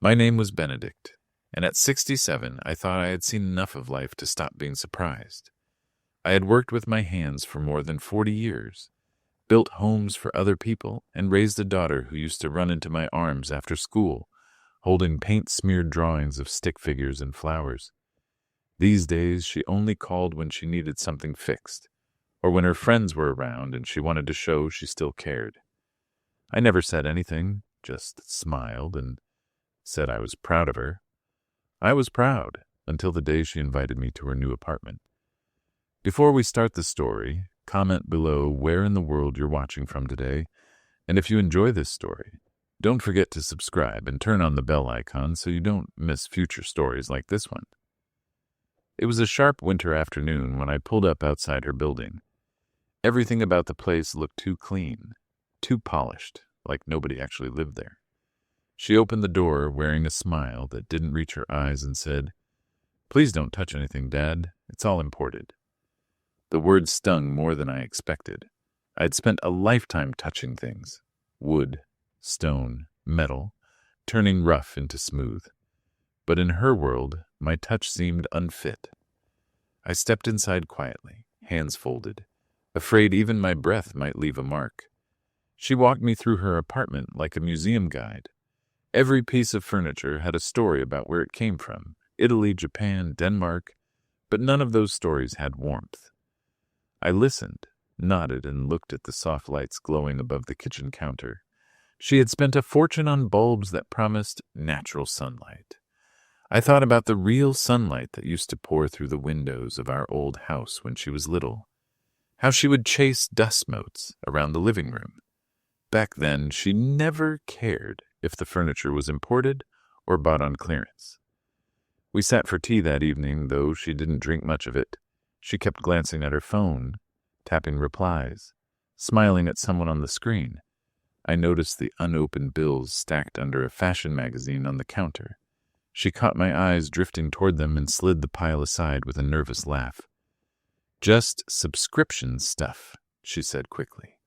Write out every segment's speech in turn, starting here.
My name was Benedict, and at 67 I thought I had seen enough of life to stop being surprised. I had worked with my hands for more than 40 years, built homes for other people, and raised a daughter who used to run into my arms after school, holding paint-smeared drawings of stick figures and flowers. These days, she only called when she needed something fixed, or when her friends were around and she wanted to show she still cared. I never said anything, just smiled and said I was proud of her. I was proud until the day she invited me to her new apartment. Before we start the story, comment below where in the world you're watching from today, and if you enjoy this story, don't forget to subscribe and turn on the bell icon so you don't miss future stories like this one. It was a sharp winter afternoon when I pulled up outside her building. Everything about the place looked too clean, too polished, like nobody actually lived there. She opened the door wearing a smile that didn't reach her eyes and said, "Please don't touch anything, Dad. It's all imported." The words stung more than I expected. I'd spent a lifetime touching things: wood, stone, metal, turning rough into smooth. But in her world, my touch seemed unfit. I stepped inside quietly, hands folded, afraid even my breath might leave a mark. She walked me through her apartment like a museum guide. Every piece of furniture had a story about where it came from: Italy, Japan, Denmark, but none of those stories had warmth. I listened, nodded, and looked at the soft lights glowing above the kitchen counter. She had spent a fortune on bulbs that promised natural sunlight. I thought about the real sunlight that used to pour through the windows of our old house when she was little, how she would chase dust motes around the living room. Back then, she never cared if the furniture was imported or bought on clearance. We sat for tea that evening, though she didn't drink much of it. She kept glancing at her phone, tapping replies, smiling at someone on the screen. I noticed the unopened bills stacked under a fashion magazine on the counter. She caught my eyes drifting toward them and slid the pile aside with a nervous laugh. "Just subscription stuff," she said quickly.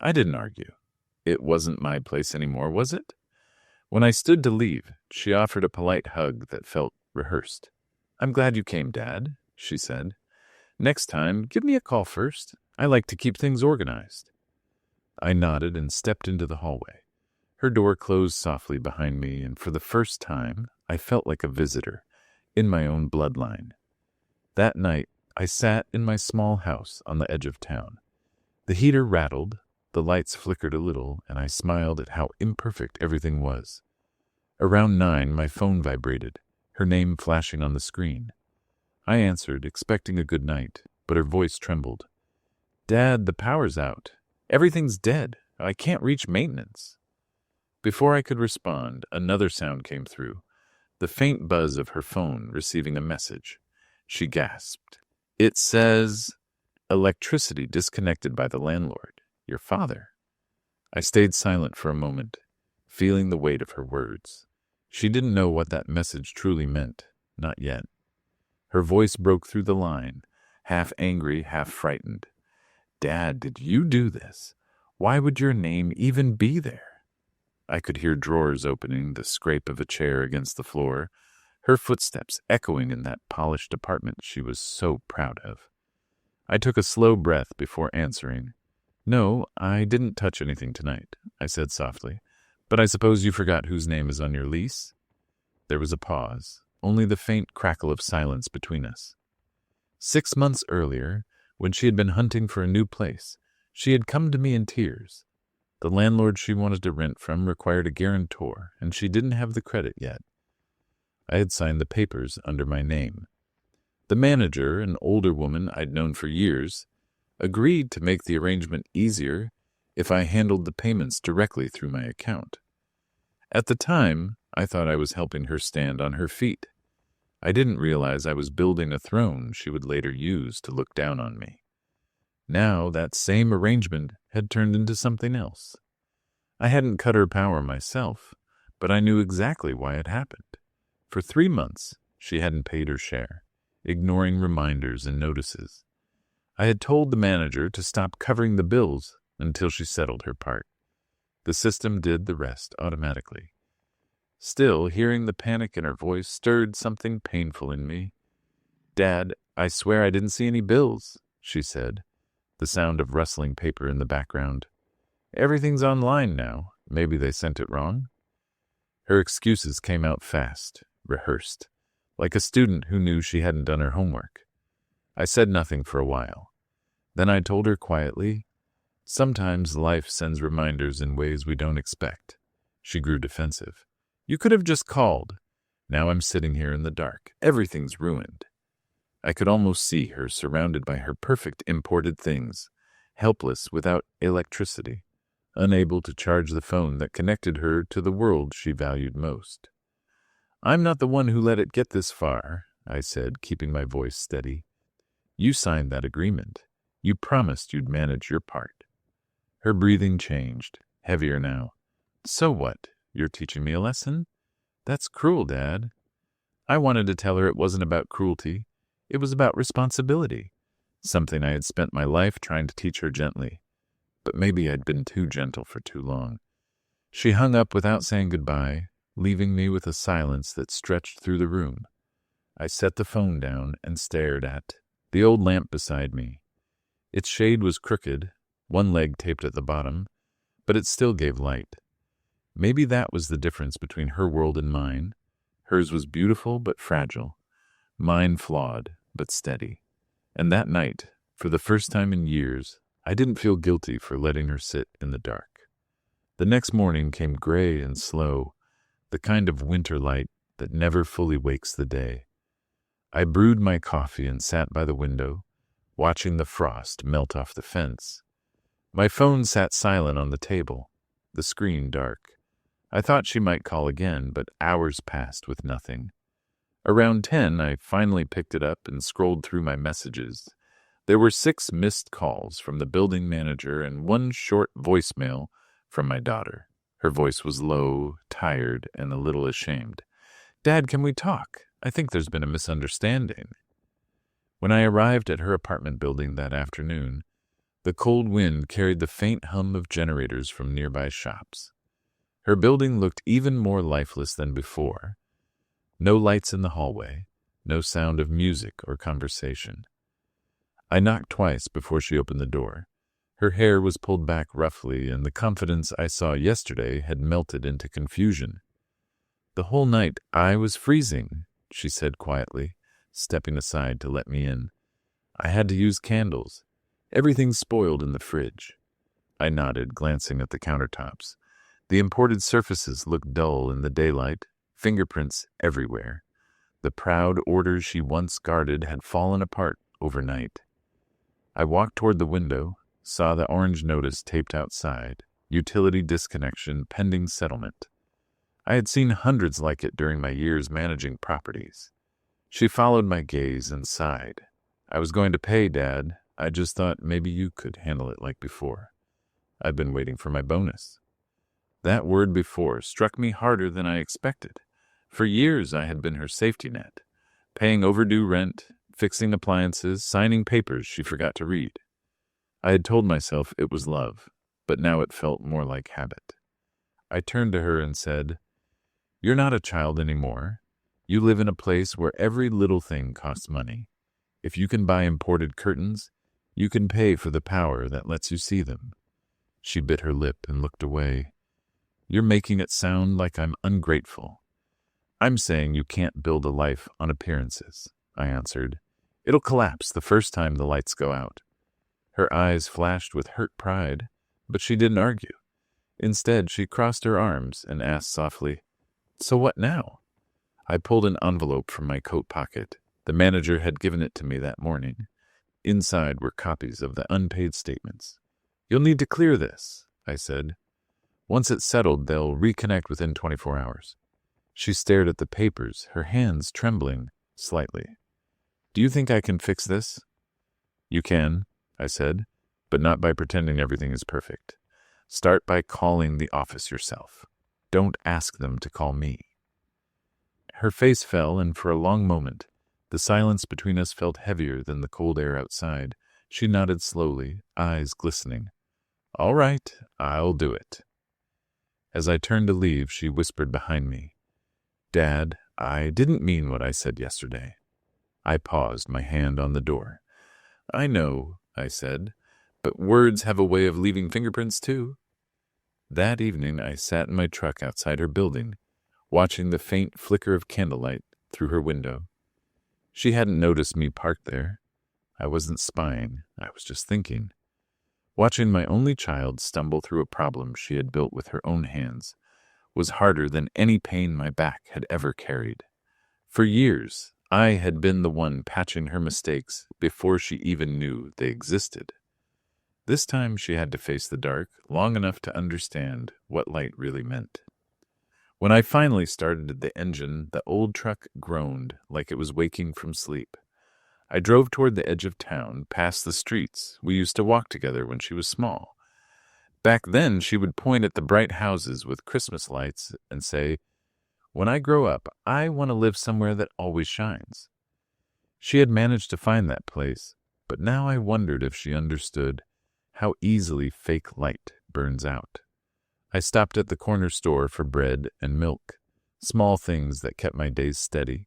I didn't argue. It wasn't my place anymore, was it? When I stood to leave, she offered a polite hug that felt rehearsed. "I'm glad you came, Dad," she said. "Next time, give me a call first. I like to keep things organized." I nodded and stepped into the hallway. Her door closed softly behind me, and for the first time, I felt like a visitor, in my own bloodline. That night, I sat in my small house on the edge of town. The heater rattled, the lights flickered a little, and I smiled at how imperfect everything was. Around 9, my phone vibrated, her name flashing on the screen. I answered, expecting a good night, but her voice trembled. "Dad, the power's out. Everything's dead. I can't reach maintenance." Before I could respond, another sound came through, the faint buzz of her phone receiving a message. She gasped. "It says, electricity disconnected by the landlord, your father." I stayed silent for a moment, feeling the weight of her words. She didn't know what that message truly meant, not yet. Her voice broke through the line, half angry, half frightened. "Dad, did you do this? Why would your name even be there?" I could hear drawers opening, the scrape of a chair against the floor, her footsteps echoing in that polished apartment she was so proud of. I took a slow breath before answering. "No, I didn't touch anything tonight," I said softly. "But I suppose you forgot whose name is on your lease?" There was a pause, only the faint crackle of silence between us. 6 months earlier, when she had been hunting for a new place, she had come to me in tears. The landlord she wanted to rent from required a guarantor, and she didn't have the credit yet. I had signed the papers under my name. The manager, an older woman I'd known for years, agreed to make the arrangement easier if I handled the payments directly through my account. At the time, I thought I was helping her stand on her feet. I didn't realize I was building a throne she would later use to look down on me. Now that same arrangement had turned into something else. I hadn't cut her power myself, but I knew exactly why it happened. For 3 months, she hadn't paid her share, ignoring reminders and notices. I had told the manager to stop covering the bills until she settled her part. The system did the rest automatically. Still, hearing the panic in her voice stirred something painful in me. "Dad, I swear I didn't see any bills," she said, the sound of rustling paper in the background. "Everything's online now. Maybe they sent it wrong." Her excuses came out fast, rehearsed, like a student who knew she hadn't done her homework. I said nothing for a while. Then I told her quietly, "Sometimes life sends reminders in ways we don't expect." She grew defensive. "You could have just called. Now I'm sitting here in the dark. Everything's ruined." I could almost see her surrounded by her perfect imported things, helpless without electricity, unable to charge the phone that connected her to the world she valued most. "I'm not the one who let it get this far," I said, keeping my voice steady. "You signed that agreement. You promised you'd manage your part." Her breathing changed, heavier now. "So what? You're teaching me a lesson? That's cruel, Dad." I wanted to tell her it wasn't about cruelty. It was about responsibility, something I had spent my life trying to teach her gently. But maybe I'd been too gentle for too long. She hung up without saying goodbye, leaving me with a silence that stretched through the room. I set the phone down and stared at the old lamp beside me. Its shade was crooked, one leg taped at the bottom, but it still gave light. Maybe that was the difference between her world and mine. Hers was beautiful but fragile, mine flawed but steady. And that night, for the first time in years, I didn't feel guilty for letting her sit in the dark. The next morning came gray and slow, the kind of winter light that never fully wakes the day. I brewed my coffee and sat by the window, watching the frost melt off the fence. My phone sat silent on the table, the screen dark. I thought she might call again, but hours passed with nothing. Around 10, I finally picked it up and scrolled through my messages. There were 6 missed calls from the building manager and 1 short voicemail from my daughter. Her voice was low, tired, and a little ashamed. "Dad, can we talk? I think there's been a misunderstanding." When I arrived at her apartment building that afternoon, the cold wind carried the faint hum of generators from nearby shops. Her building looked even more lifeless than before. No lights in the hallway, no sound of music or conversation. I knocked twice before she opened the door. Her hair was pulled back roughly, and the confidence I saw yesterday had melted into confusion. "The whole night I was freezing," she said quietly, stepping aside to let me in. "I had to use candles. Everything's spoiled in the fridge." I nodded, glancing at the countertops. The imported surfaces looked dull in the daylight, fingerprints everywhere. The proud orders she once guarded had fallen apart overnight. I walked toward the window, saw the orange notice taped outside, utility disconnection pending settlement. I had seen hundreds like it during my years managing properties. She followed my gaze and sighed. "I was going to pay, Dad. I just thought maybe you could handle it like before. I've been waiting for my bonus." That word "before" struck me harder than I expected. For years I had been her safety net, paying overdue rent, fixing appliances, signing papers she forgot to read. I had told myself it was love, but now it felt more like habit. I turned to her and said, "You're not a child anymore. You live in a place where every little thing costs money. If you can buy imported curtains, you can pay for the power that lets you see them." She bit her lip and looked away. "You're making it sound like I'm ungrateful." "I'm saying you can't build a life on appearances," I answered. "It'll collapse the first time the lights go out." Her eyes flashed with hurt pride, but she didn't argue. Instead, she crossed her arms and asked softly, "So what now?" I pulled an envelope from my coat pocket. The manager had given it to me that morning. Inside were copies of the unpaid statements. "You'll need to clear this," I said. "Once it's settled, they'll reconnect within 24 hours. She stared at the papers, her hands trembling slightly. "Do you think I can fix this?" "You can," I said, "but not by pretending everything is perfect. Start by calling the office yourself. Don't ask them to call me." Her face fell, and for a long moment, the silence between us felt heavier than the cold air outside. She nodded slowly, eyes glistening. "All right, I'll do it." As I turned to leave, she whispered behind me, Dad, I didn't mean what I said yesterday. I paused, my hand on the door. I know, I said, but words have a way of leaving fingerprints too. That evening I sat in my truck outside her building, watching the faint flicker of candlelight through her window. She hadn't noticed me parked there. I wasn't spying, I was just thinking. Watching my only child stumble through a problem she had built with her own hands was harder than any pain my back had ever carried. For years, I had been the one patching her mistakes before she even knew they existed. This time she had to face the dark long enough to understand what light really meant. When I finally started the engine, the old truck groaned like it was waking from sleep. I drove toward the edge of town, past the streets we used to walk together when she was small. Back then, she would point at the bright houses with Christmas lights and say, "When I grow up, I want to live somewhere that always shines." She had managed to find that place, but now I wondered if she understood how easily fake light burns out. I stopped at the corner store for bread and milk, small things that kept my days steady.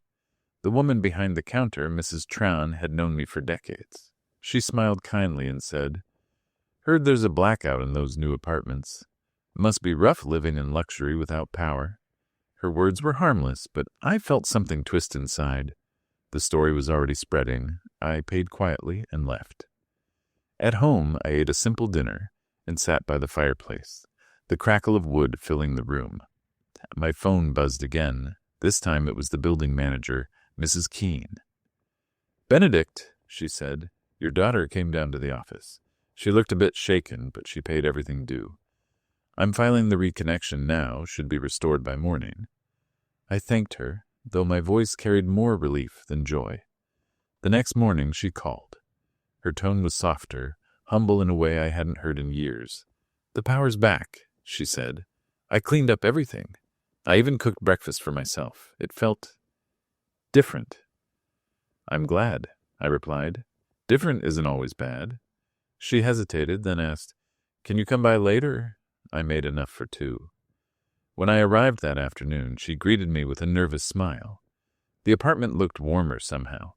The woman behind the counter, Mrs. Tran, had known me for decades. She smiled kindly and said, "Heard there's a blackout in those new apartments. Must be rough living in luxury without power." Her words were harmless, but I felt something twist inside. The story was already spreading. I paid quietly and left. At home, I ate a simple dinner and sat by the fireplace, the crackle of wood filling the room. My phone buzzed again. This time it was the building manager, Mrs. Keene. "Benedict," she said, "your daughter came down to the office. She looked a bit shaken, but she paid everything due. I'm filing the reconnection now, should be restored by morning." I thanked her, though my voice carried more relief than joy. The next morning she called. Her tone was softer, humble in a way I hadn't heard in years. "The power's back," she said. "I cleaned up everything. I even cooked breakfast for myself. It felt different." "I'm glad," I replied. "Different isn't always bad." She hesitated, then asked, "Can you come by later?" I made enough for two. When I arrived that afternoon, she greeted me with a nervous smile. The apartment looked warmer somehow,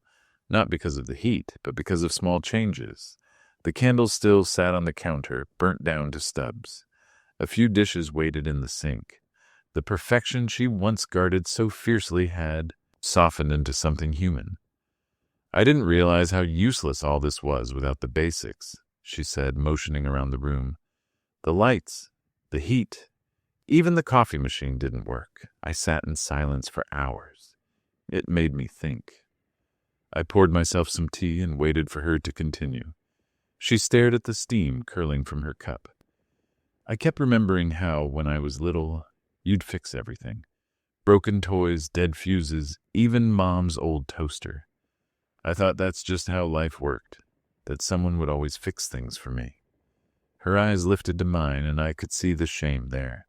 not because of the heat, but because of small changes. The candles still sat on the counter, burnt down to stubs. A few dishes waited in the sink. The perfection she once guarded so fiercely had softened into something human. "I didn't realize how useless all this was without the basics," she said, motioning around the room. "The lights, the heat, even the coffee machine didn't work." I sat in silence for hours. It made me think. I poured myself some tea and waited for her to continue. She stared at the steam curling from her cup. I kept remembering how, when I was little, you'd fix everything. Broken toys, dead fuses, even Mom's old toaster. I thought that's just how life worked, that someone would always fix things for me. Her eyes lifted to mine, and I could see the shame there.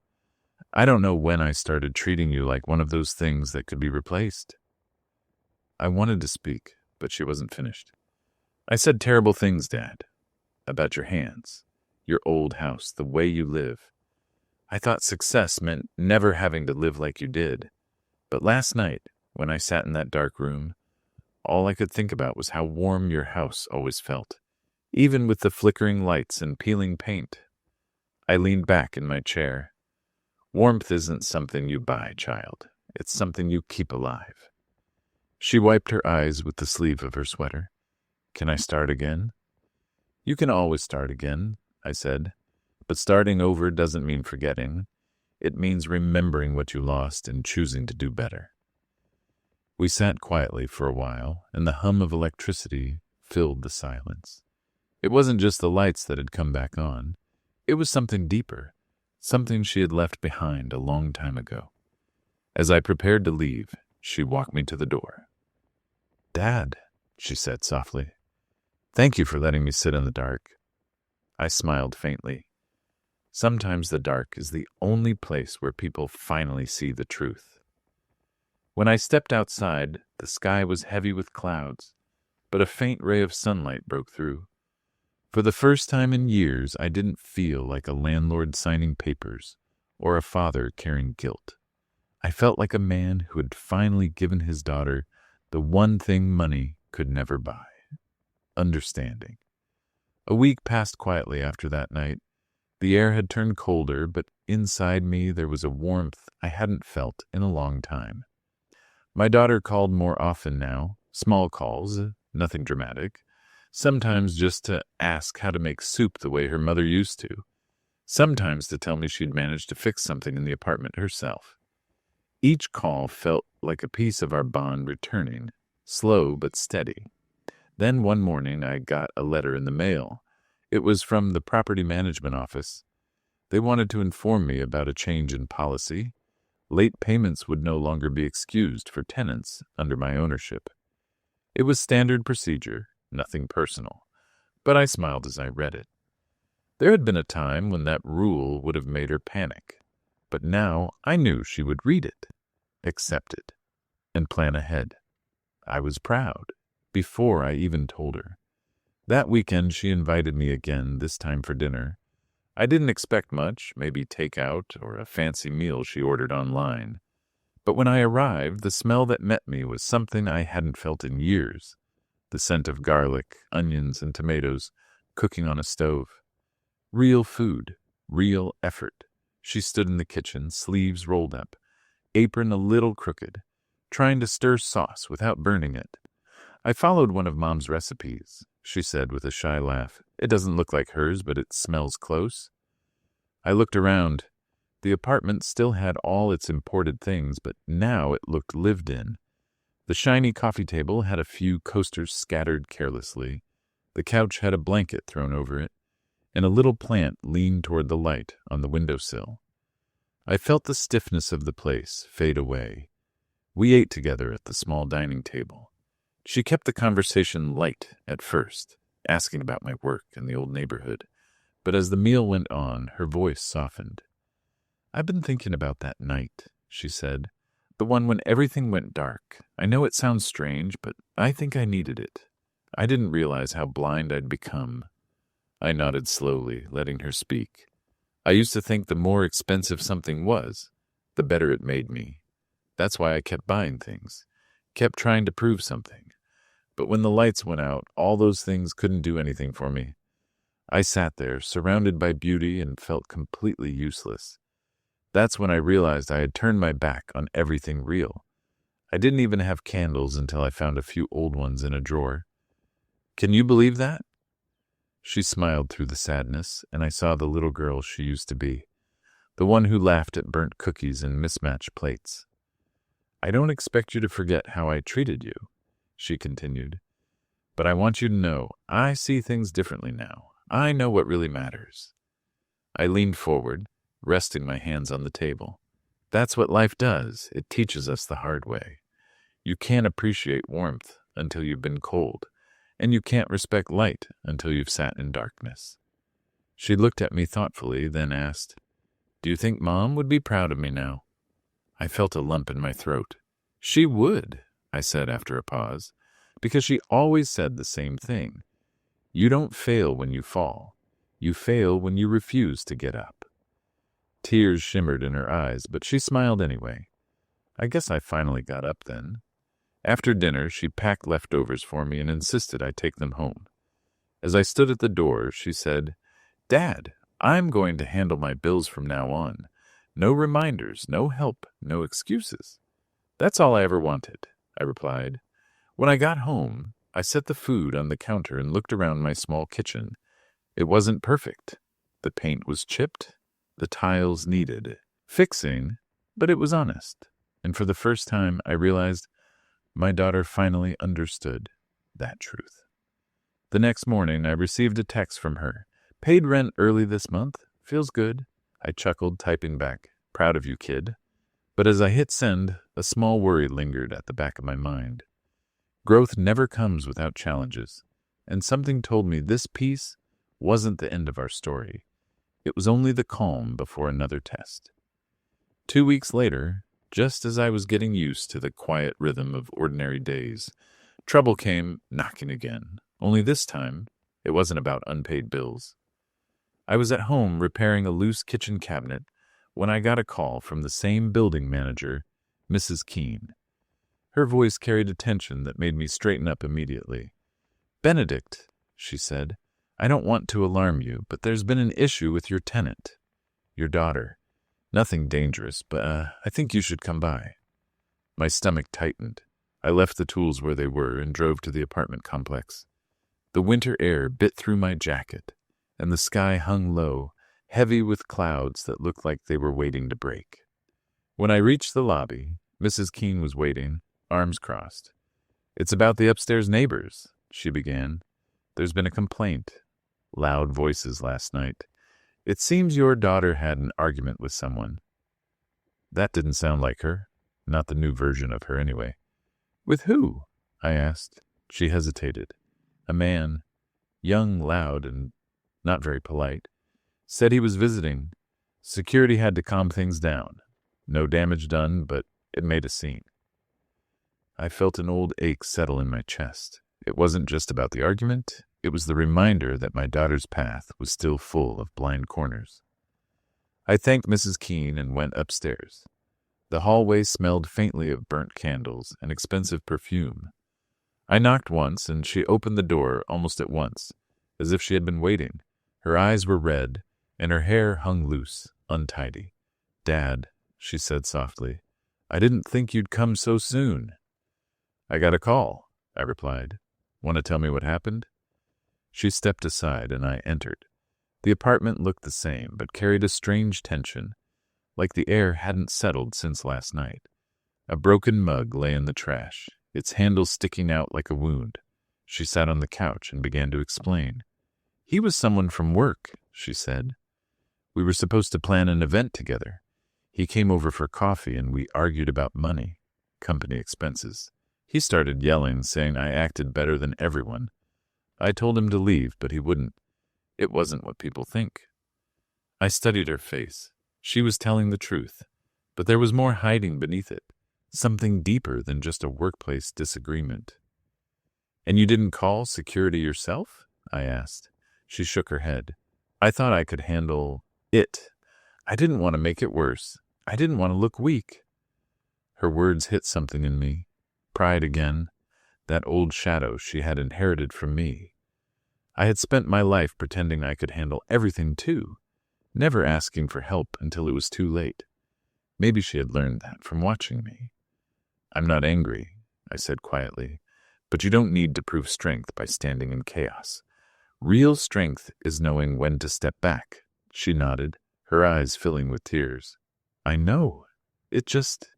"I don't know when I started treating you like one of those things that could be replaced." I wanted to speak, but she wasn't finished. "I said terrible things, Dad, about your hands, your old house, the way you live. I thought success meant never having to live like you did. But last night, when I sat in that dark room, all I could think about was how warm your house always felt, even with the flickering lights and peeling paint." I leaned back in my chair. "Warmth isn't something you buy, child. It's something you keep alive." She wiped her eyes with the sleeve of her sweater. "Can I start again?" "You can always start again," I said. "But starting over doesn't mean forgetting. It means remembering what you lost and choosing to do better." We sat quietly for a while, and the hum of electricity filled the silence. It wasn't just the lights that had come back on. It was something deeper, something she had left behind a long time ago. As I prepared to leave, she walked me to the door. "Dad," she said softly, "thank you for letting me sit in the dark." I smiled faintly. Sometimes the dark is the only place where people finally see the truth. When I stepped outside, the sky was heavy with clouds, but a faint ray of sunlight broke through. For the first time in years, I didn't feel like a landlord signing papers or a father carrying guilt. I felt like a man who had finally given his daughter the one thing money could never buy: understanding. A week passed quietly after that night. The air had turned colder, but inside me there was a warmth I hadn't felt in a long time. My daughter called more often now, small calls, nothing dramatic, sometimes just to ask how to make soup the way her mother used to, sometimes to tell me she'd managed to fix something in the apartment herself. Each call felt like a piece of our bond returning, slow but steady. Then one morning I got a letter in the mail. It was from the property management office. They wanted to inform me about a change in policy. Late payments would no longer be excused for tenants under my ownership. It was standard procedure, nothing personal, but I smiled as I read it. There had been a time when that rule would have made her panic, but now I knew she would read it, accept it, and plan ahead. I was proud, before I even told her. That weekend she invited me again, this time for dinner. I didn't expect much, maybe takeout or a fancy meal she ordered online. But when I arrived, the smell that met me was something I hadn't felt in years. The scent of garlic, onions, and tomatoes cooking on a stove. Real food, real effort. She stood in the kitchen, sleeves rolled up, apron a little crooked, trying to stir sauce without burning it. I followed one of Mom's recipes, she said with a shy laugh. It doesn't look like hers, but it smells close. I looked around. The apartment still had all its imported things, but now it looked lived in. The shiny coffee table had a few coasters scattered carelessly. The couch had a blanket thrown over it, and a little plant leaned toward the light on the windowsill. I felt the stiffness of the place fade away. We ate together at the small dining table. She kept the conversation light at first, asking about my work and the old neighborhood, but as the meal went on, her voice softened. I've been thinking about that night, she said, the one when everything went dark. I know it sounds strange, but I think I needed it. I didn't realize how blind I'd become. I nodded slowly, letting her speak. I used to think the more expensive something was, the better it made me. That's why I kept buying things, kept trying to prove something. But when the lights went out, all those things couldn't do anything for me. I sat there, surrounded by beauty, and felt completely useless. That's when I realized I had turned my back on everything real. I didn't even have candles until I found a few old ones in a drawer. Can you believe that? She smiled through the sadness, and I saw the little girl she used to be, the one who laughed at burnt cookies and mismatched plates. I don't expect you to forget how I treated you, she continued. But I want you to know, I see things differently now. I know what really matters. I leaned forward, resting my hands on the table. That's what life does. It teaches us the hard way. You can't appreciate warmth until you've been cold, and you can't respect light until you've sat in darkness. She looked at me thoughtfully, then asked, Do you think Mom would be proud of me now? I felt a lump in my throat. She would, I said after a pause, because she always said the same thing. You don't fail when you fall. You fail when you refuse to get up. Tears shimmered in her eyes, but she smiled anyway. I guess I finally got up then. After dinner, she packed leftovers for me and insisted I take them home. As I stood at the door, she said, Dad, I'm going to handle my bills from now on. No reminders, no help, no excuses. That's all I ever wanted, I replied. When I got home, I set the food on the counter and looked around my small kitchen. It wasn't perfect. The paint was chipped. The tiles needed fixing, but it was honest. And for the first time, I realized my daughter finally understood that truth. The next morning, I received a text from her. Paid rent early this month. Feels good. I chuckled, typing back, Proud of you, kid. But as I hit send, a small worry lingered at the back of my mind. Growth never comes without challenges, and something told me this piece wasn't the end of our story. It was only the calm before another test. 2 weeks later, just as I was getting used to the quiet rhythm of ordinary days, trouble came knocking again. Only this time, it wasn't about unpaid bills. I was at home repairing a loose kitchen cabinet when I got a call from the same building manager Mrs. Keene. Her voice carried a tension that made me straighten up immediately. "Benedict," she said, "I don't want to alarm you, but there's been an issue with your tenant, your daughter. Nothing dangerous, but I think you should come by." My stomach tightened. I left the tools where they were and drove to the apartment complex. The winter air bit through my jacket, and the sky hung low, heavy with clouds that looked like they were waiting to break. When I reached the lobby, Mrs. Keene was waiting, arms crossed. "It's about the upstairs neighbors," she began. "There's been a complaint. Loud voices last night. It seems your daughter had an argument with someone." That didn't sound like her. Not the new version of her, anyway. "With who?" I asked. She hesitated. "A man, young, loud, and not very polite. Said he was visiting. Security had to calm things down. No damage done, but it made a scene." I felt an old ache settle in my chest. It wasn't just about the argument. It was the reminder that my daughter's path was still full of blind corners. I thanked Mrs. Keene and went upstairs. The hallway smelled faintly of burnt candles and expensive perfume. I knocked once, and she opened the door almost at once, as if she had been waiting. Her eyes were red, and her hair hung loose, untidy. "Dad," she said softly, "I didn't think you'd come so soon." "I got a call," I replied. "Want to tell me what happened?" She stepped aside, and I entered. The apartment looked the same, but carried a strange tension, like the air hadn't settled since last night. A broken mug lay in the trash, its handle sticking out like a wound. She sat on the couch and began to explain. "He was someone from work," she said. "We were supposed to plan an event together. He came over for coffee and we argued about money, company expenses. He started yelling, saying I acted better than everyone. I told him to leave, but he wouldn't. It wasn't what people think." I studied her face. She was telling the truth, but there was more hiding beneath it, something deeper than just a workplace disagreement. "And you didn't call security yourself?" I asked. She shook her head. "I thought I could handle it. I didn't want to make it worse. I didn't want to look weak." Her words hit something in me. Pride again, that old shadow she had inherited from me. I had spent my life pretending I could handle everything too, never asking for help until it was too late. Maybe she had learned that from watching me. "I'm not angry," I said quietly, "but you don't need to prove strength by standing in chaos. Real strength is knowing when to step back." She nodded, her eyes filling with tears. "I know. It just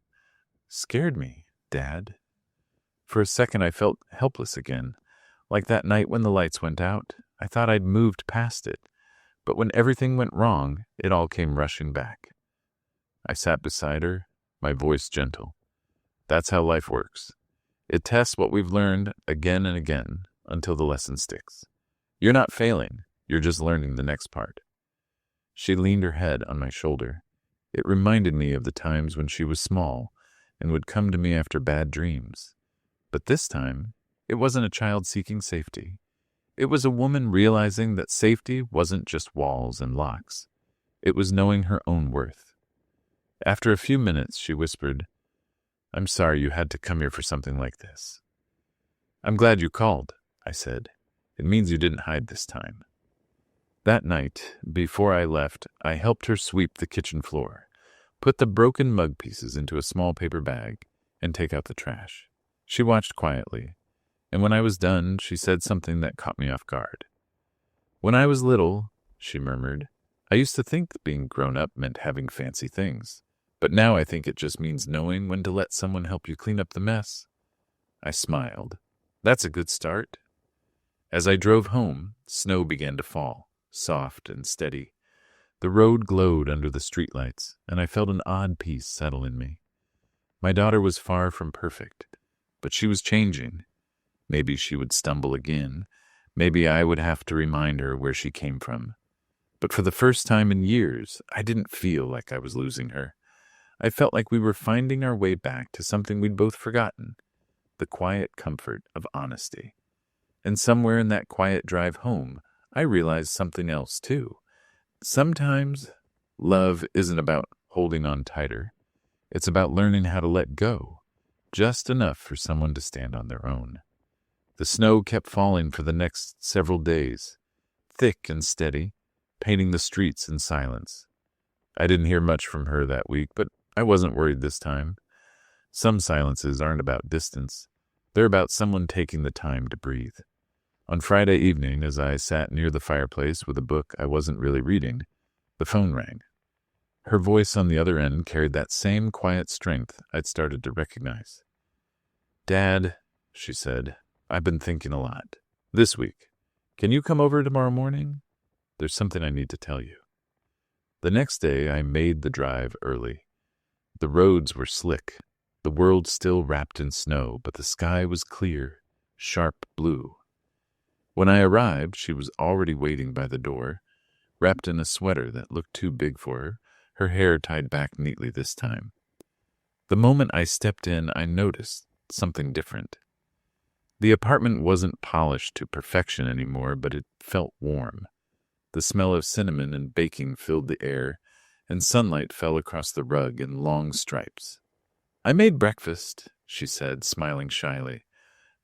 scared me, Dad." For a second I felt helpless again, like that night when the lights went out. I thought I'd moved past it, but when everything went wrong, it all came rushing back. I sat beside her, my voice gentle. That's how life works. It tests what we've learned again and again until the lesson sticks. You're not failing, you're just learning the next part. She leaned her head on my shoulder. It reminded me of the times when she was small and would come to me after bad dreams. But this time, it wasn't a child seeking safety. It was a woman realizing that safety wasn't just walls and locks. It was knowing her own worth. After a few minutes, she whispered, "I'm sorry you had to come here for something like this." "I'm glad you called," I said. "It means you didn't hide this time." That night, before I left, I helped her sweep the kitchen floor, put the broken mug pieces into a small paper bag, and take out the trash. She watched quietly, and when I was done, she said something that caught me off guard. "When I was little," she murmured, "I used to think that being grown up meant having fancy things. But now I think it just means knowing when to let someone help you clean up the mess." I smiled. That's a good start. As I drove home, snow began to fall, soft and steady. The road glowed under the streetlights, and I felt an odd peace settle in me. My daughter was far from perfect, but she was changing. Maybe she would stumble again. Maybe I would have to remind her where she came from. But for the first time in years, I didn't feel like I was losing her. I felt like we were finding our way back to something we'd both forgotten, the quiet comfort of honesty. And somewhere in that quiet drive home, I realized something else too. Sometimes love isn't about holding on tighter. It's about learning how to let go, just enough for someone to stand on their own. The snow kept falling for the next several days, thick and steady, painting the streets in silence. I didn't hear much from her that week, but I wasn't worried this time. Some silences aren't about distance. They're about someone taking the time to breathe. On Friday evening, as I sat near the fireplace with a book I wasn't really reading, the phone rang. Her voice on the other end carried that same quiet strength I'd started to recognize. "Dad," she said, "I've been thinking a lot. This week. Can you come over tomorrow morning? There's something I need to tell you." The next day, I made the drive early. The roads were slick, the world still wrapped in snow, but the sky was clear, sharp blue. When I arrived, she was already waiting by the door, wrapped in a sweater that looked too big for her hair tied back neatly this time. The moment I stepped in, I noticed something different. The apartment wasn't polished to perfection anymore, but it felt warm. The smell of cinnamon and baking filled the air, and sunlight fell across the rug in long stripes. "I made breakfast," she said, smiling shyly.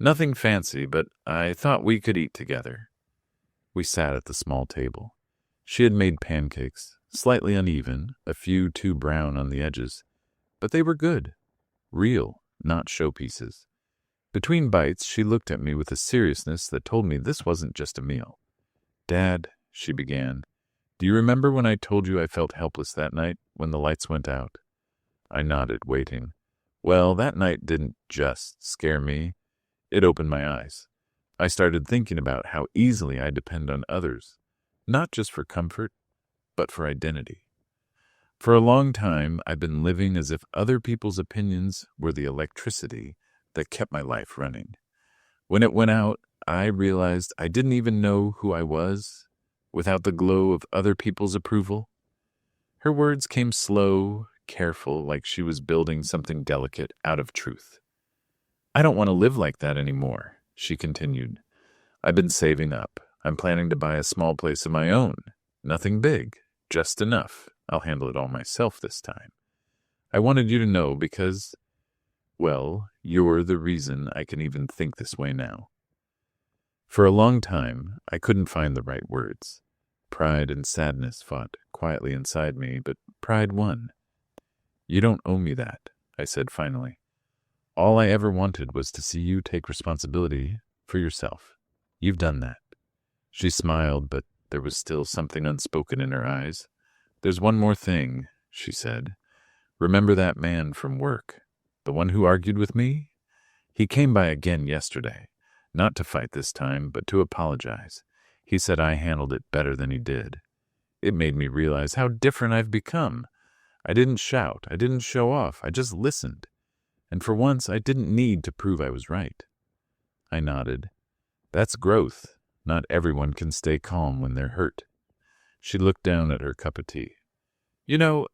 "Nothing fancy, but I thought we could eat together." We sat at the small table. She had made pancakes, slightly uneven, a few too brown on the edges, but they were good. Real, not showpieces. Between bites, she looked at me with a seriousness that told me this wasn't just a meal. "Dad," she began, "do you remember when I told you I felt helpless that night when the lights went out?" I nodded, waiting. Well, that night didn't just scare me. It opened my eyes. I started thinking about how easily I depend on others, not just for comfort, but for identity. For a long time, I've been living as if other people's opinions were the electricity that kept my life running. When it went out, I realized I didn't even know who I was without the glow of other people's approval. Her words came slow, careful, like she was building something delicate out of truth. "I don't want to live like that anymore," she continued. "I've been saving up. I'm planning to buy a small place of my own. Nothing big, just enough. I'll handle it all myself this time. I wanted you to know because, well, you're the reason I can even think this way now." For a long time, I couldn't find the right words. Pride and sadness fought quietly inside me, but pride won. "You don't owe me that," I said finally. "All I ever wanted was to see you take responsibility for yourself. You've done that." She smiled, but there was still something unspoken in her eyes. "There's one more thing," she said. "Remember that man from work? The one who argued with me? He came by again yesterday. Not to fight this time, but to apologize. He said I handled it better than he did. It made me realize how different I've become. I didn't shout. I didn't show off. I just listened. And for once, I didn't need to prove I was right." I nodded. "That's growth. Not everyone can stay calm when they're hurt." She looked down at her cup of tea. "You know,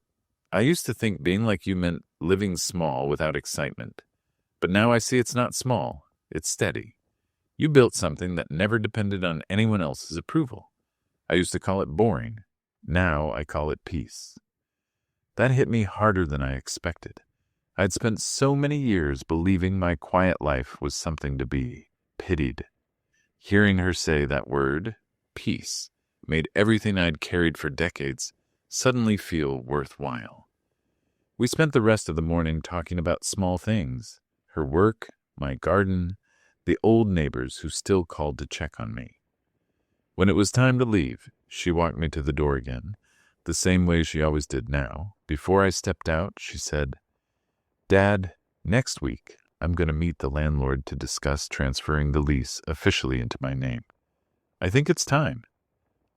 I used to think being like you meant living small without excitement. But now I see it's not small. It's steady. You built something that never depended on anyone else's approval. I used to call it boring. Now I call it peace." That hit me harder than I expected. I'd spent so many years believing my quiet life was something to be pitied. Hearing her say that word, peace, made everything I'd carried for decades suddenly feel worthwhile. We spent the rest of the morning talking about small things, her work, my garden, the old neighbors who still called to check on me. When it was time to leave, she walked me to the door again, the same way she always did now. Before I stepped out, she said, "Dad, next week I'm going to meet the landlord to discuss transferring the lease officially into my name. I think it's time."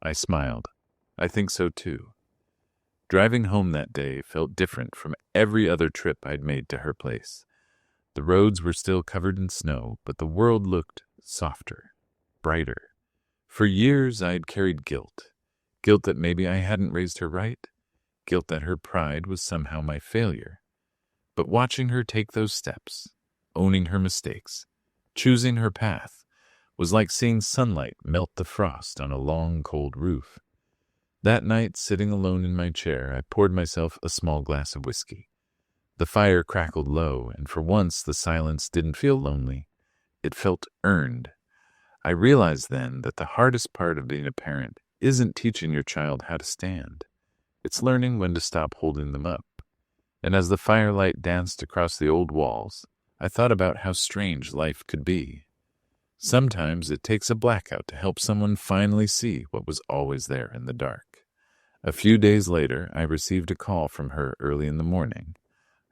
I smiled. I think so too. Driving home that day felt different from every other trip I'd made to her place. The roads were still covered in snow, but the world looked softer, brighter. For years I'd carried guilt. Guilt that maybe I hadn't raised her right. Guilt that her pride was somehow my failure. But watching her take those steps, owning her mistakes, choosing her path, was like seeing sunlight melt the frost on a long, cold roof. That night, sitting alone in my chair, I poured myself a small glass of whiskey. The fire crackled low, and for once the silence didn't feel lonely. It felt earned. I realized then that the hardest part of being a parent isn't teaching your child how to stand. It's learning when to stop holding them up. And as the firelight danced across the old walls, I thought about how strange life could be. Sometimes it takes a blackout to help someone finally see what was always there in the dark. A few days later, I received a call from her early in the morning.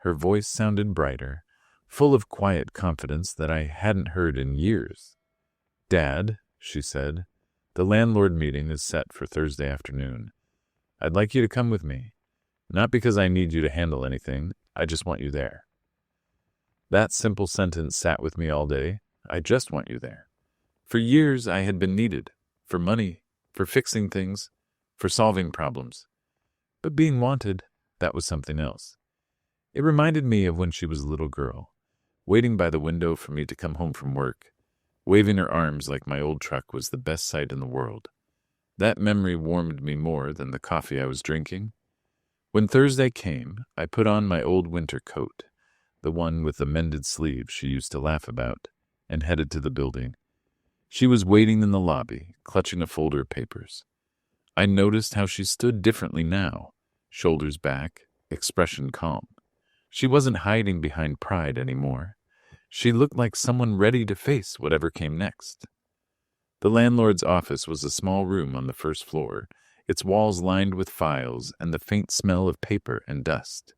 Her voice sounded brighter, full of quiet confidence that I hadn't heard in years. "Dad," she said, "the landlord meeting is set for Thursday afternoon. I'd like you to come with me. Not because I need you to handle anything, I just want you there." That simple sentence sat with me all day. I just want you there. For years I had been needed, for money, for fixing things, for solving problems. But being wanted, that was something else. It reminded me of when she was a little girl, waiting by the window for me to come home from work, waving her arms like my old truck was the best sight in the world. That memory warmed me more than the coffee I was drinking. When Thursday came, I put on my old winter coat, the one with the mended sleeves she used to laugh about, and headed to the building. She was waiting in the lobby, clutching a folder of papers. I noticed how she stood differently now, shoulders back, expression calm. She wasn't hiding behind pride anymore. She looked like someone ready to face whatever came next. The landlord's office was a small room on the first floor, its walls lined with files and the faint smell of paper and dust.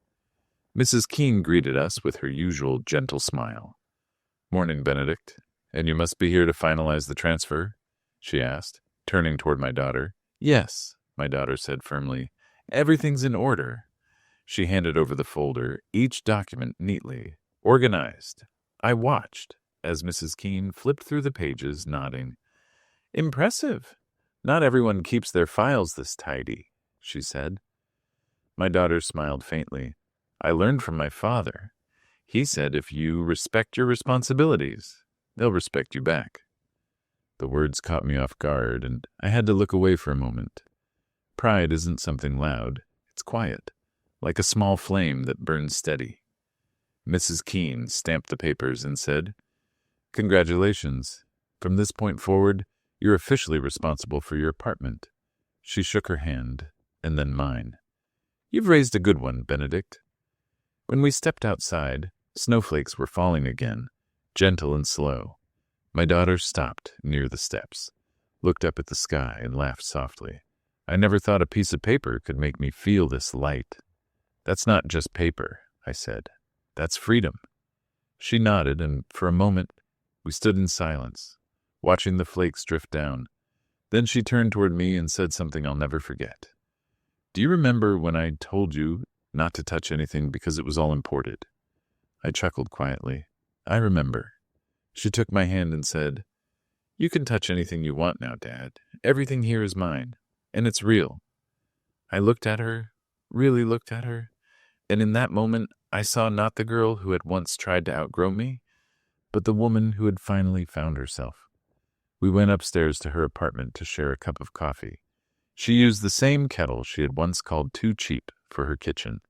Mrs. Keene greeted us with her usual gentle smile. "Morning, Benedict. And you must be here to finalize the transfer?" she asked, turning toward my daughter. "Yes," my daughter said firmly. "Everything's in order." She handed over the folder, each document neatly organized. I watched as Mrs. Keene flipped through the pages, nodding. "Impressive. Not everyone keeps their files this tidy," she said. My daughter smiled faintly. "I learned from my father. He said if you respect your responsibilities, they'll respect you back." The words caught me off guard, and I had to look away for a moment. Pride isn't something loud. It's quiet, like a small flame that burns steady. Mrs. Keene stamped the papers and said, "Congratulations. From this point forward, you're officially responsible for your apartment." She shook her hand, and then mine. "You've raised a good one, Benedict." When we stepped outside, snowflakes were falling again, gentle and slow. My daughter stopped near the steps, looked up at the sky, and laughed softly. "I never thought a piece of paper could make me feel this light." "That's not just paper," I said. "That's freedom." She nodded, and for a moment we stood in silence, watching the flakes drift down. Then she turned toward me and said something I'll never forget. "Do you remember when I told you not to touch anything because it was all imported?" I chuckled quietly. "I remember." She took my hand and said, "You can touch anything you want now, Dad. Everything here is mine, and it's real." I looked at her, really looked at her, and in that moment I saw not the girl who had once tried to outgrow me, but the woman who had finally found herself. We went upstairs to her apartment to share a cup of coffee. She used the same kettle she had once called too cheap for her kitchen.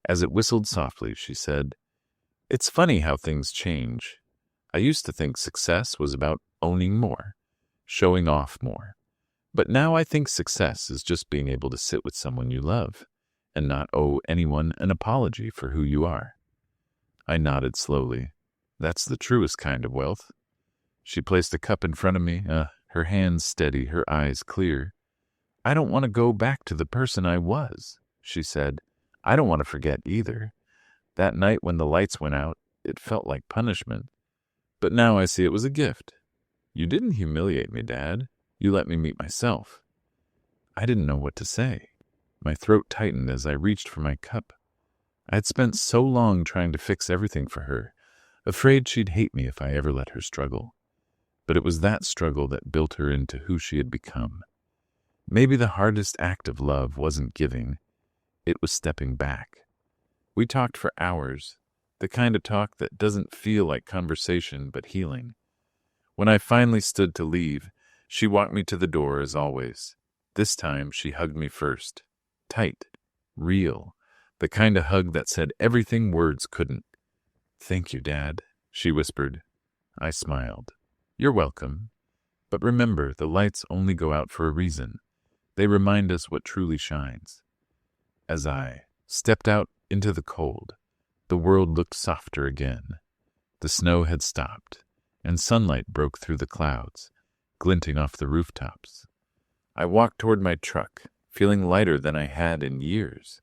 As it whistled softly, she said, "It's funny how things change. I used to think success was about owning more, showing off more. But now I think success is just being able to sit with someone you love and not owe anyone an apology for who you are." I nodded slowly. "That's the truest kind of wealth." She placed a cup in front of me, her hands steady, her eyes clear. "I don't want to go back to the person I was," she said. "I don't want to forget either. That night when the lights went out, it felt like punishment. But now I see it was a gift. You didn't humiliate me, Dad. You let me meet myself." I didn't know what to say. My throat tightened as I reached for my cup. I had spent so long trying to fix everything for her, afraid she'd hate me if I ever let her struggle. But it was that struggle that built her into who she had become. Maybe the hardest act of love wasn't giving, it was stepping back. We talked for hours, the kind of talk that doesn't feel like conversation but healing. When I finally stood to leave, she walked me to the door as always. This time she hugged me first. Tight, real, The kind of hug that said everything words couldn't. "Thank you, Dad," she whispered. I smiled. "You're welcome. But remember, the lights only go out for a reason. They remind us what truly shines." As I stepped out into the cold, the world looked softer again. The snow had stopped, and sunlight broke through the clouds, glinting off the rooftops. I walked toward my truck, feeling lighter than I had in years.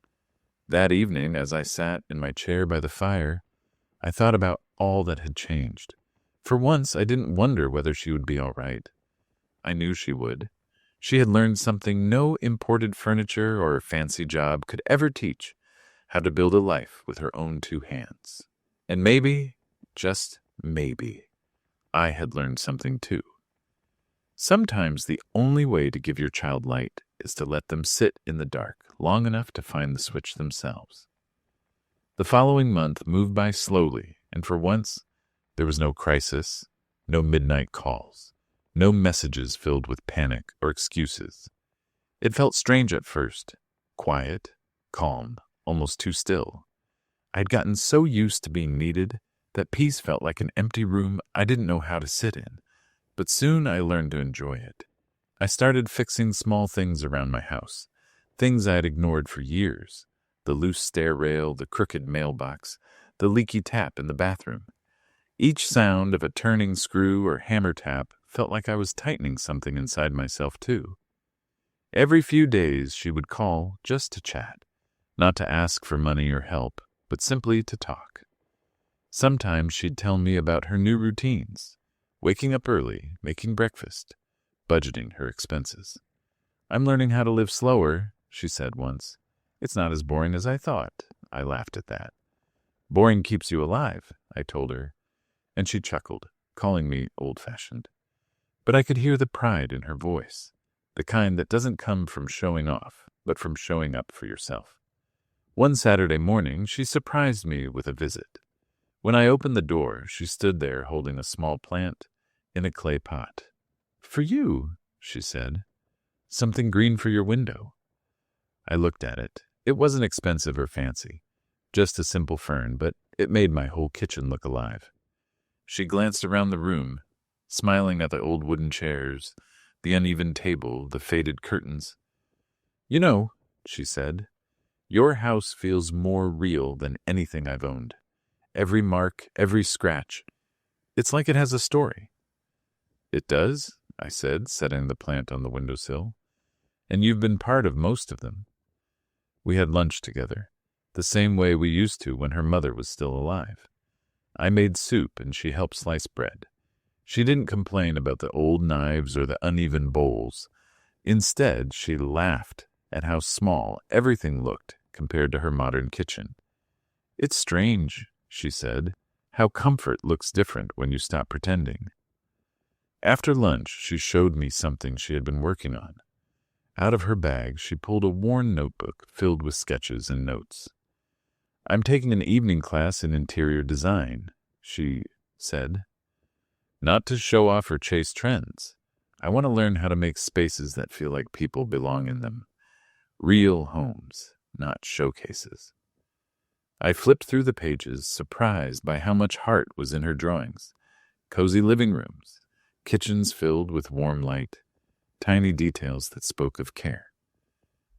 That evening, as I sat in my chair by the fire, I thought about all that had changed. For once, I didn't wonder whether she would be all right. I knew she would. She had learned something no imported furniture or fancy job could ever teach: how to build a life with her own two hands. And maybe, just maybe, I had learned something too. Sometimes the only way to give your child light is to let them sit in the dark long enough to find the switch themselves. The following month moved by slowly, and for once, there was no crisis, no midnight calls, no messages filled with panic or excuses. It felt strange at first, quiet, calm, almost too still. I'd gotten so used to being needed that peace felt like an empty room I didn't know how to sit in. But soon I learned to enjoy it. I started fixing small things around my house, things I had ignored for years: the loose stair rail, the crooked mailbox, the leaky tap in the bathroom. Each sound of a turning screw or hammer tap felt like I was tightening something inside myself too. Every few days she would call just to chat, not to ask for money or help, but simply to talk. Sometimes she'd tell me about her new routines: waking up early, making breakfast, budgeting her expenses. "I'm learning how to live slower," she said once. "It's not as boring as I thought." I laughed at that. "Boring keeps you alive," I told her, and she chuckled, calling me old-fashioned. But I could hear the pride in her voice, the kind that doesn't come from showing off, but from showing up for yourself. One Saturday morning, she surprised me with a visit. When I opened the door, she stood there holding a small plant in a clay pot. "For you," she said. "Something green for your window." I looked at it. It wasn't expensive or fancy, just a simple fern, but it made my whole kitchen look alive. She glanced around the room, smiling at the old wooden chairs, the uneven table, the faded curtains. "You know," she said, "your house feels more real than anything I've owned. Every mark, every scratch. It's like it has a story." "It does," I said, setting the plant on the windowsill. "And you've been part of most of them." We had lunch together, the same way we used to when her mother was still alive. I made soup and she helped slice bread. She didn't complain about the old knives or the uneven bowls. Instead, she laughed at how small everything looked compared to her modern kitchen. "It's strange," she said, "how comfort looks different when you stop pretending." After lunch, she showed me something she had been working on. Out of her bag, she pulled a worn notebook filled with sketches and notes. "I'm taking an evening class in interior design," she said. "Not to show off or chase trends. I want to learn how to make spaces that feel like people belong in them. Real homes, not showcases." I flipped through the pages, surprised by how much heart was in her drawings. Cozy living rooms, kitchens filled with warm light, tiny details that spoke of care.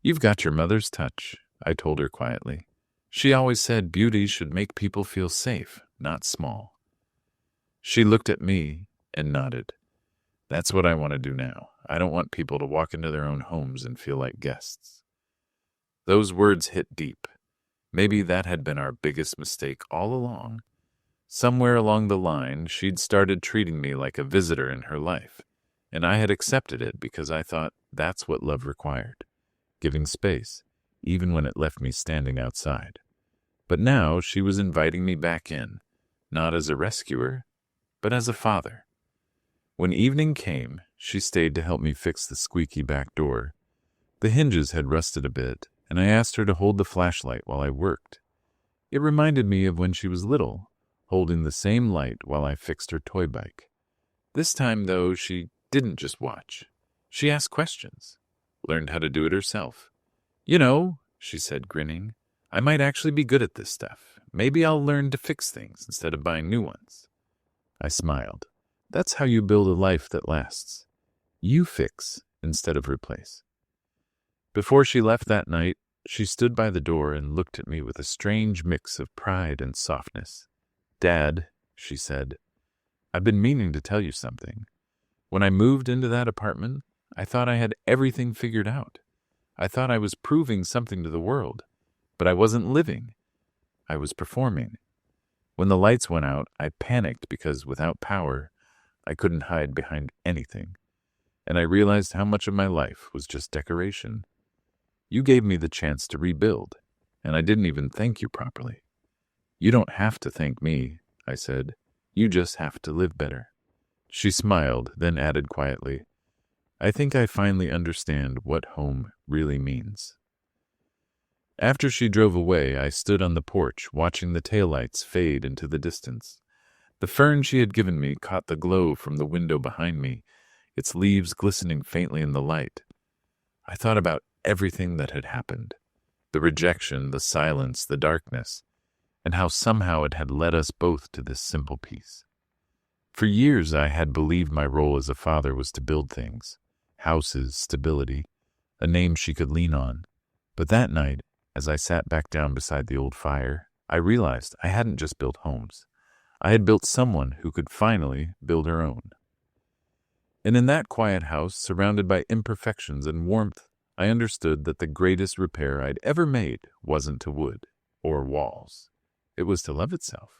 "You've got your mother's touch," I told her quietly. "She always said beauty should make people feel safe, not small." She looked at me and nodded. "That's what I want to do now. I don't want people to walk into their own homes and feel like guests." Those words hit deep. Maybe that had been our biggest mistake all along. Somewhere along the line, she'd started treating me like a visitor in her life, and I had accepted it because I thought that's what love required, giving space, even when it left me standing outside. But now she was inviting me back in, not as a rescuer, but as a father. When evening came, she stayed to help me fix the squeaky back door. The hinges had rusted a bit, and I asked her to hold the flashlight while I worked. It reminded me of when she was little, holding the same light while I fixed her toy bike. This time, though, she didn't just watch. She asked questions, learned how to do it herself. "You know," she said, grinning, I might actually be good at this stuff. Maybe I'll learn to fix things instead of buying new ones. I smiled. That's how you build a life that lasts. You fix instead of replace. Before she left that night, she stood by the door and looked at me with a strange mix of pride and softness. "Dad," she said, "I've been meaning to tell you something. When I moved into that apartment, I thought I had everything figured out. I thought I was proving something to the world, but I wasn't living. I was performing. When the lights went out, I panicked because without power, I couldn't hide behind anything. And I realized how much of my life was just decoration. You gave me the chance to rebuild, and I didn't even thank you properly. You don't have to thank me," I said. "You just have to live better." She smiled, then added quietly, "I think I finally understand what home really means." After she drove away, I stood on the porch, watching the taillights fade into the distance. The fern she had given me caught the glow from the window behind me, its leaves glistening faintly in the light. I thought about everything that had happened, the rejection, the silence, the darkness, and how somehow it had led us both to this simple peace. For years I had believed my role as a father was to build things, houses, stability, a name she could lean on. But that night, as I sat back down beside the old fire, I realized I hadn't just built homes. I had built someone who could finally build her own. And in that quiet house, surrounded by imperfections and warmth, I understood that the greatest repair I'd ever made wasn't to wood or walls. It was to love itself.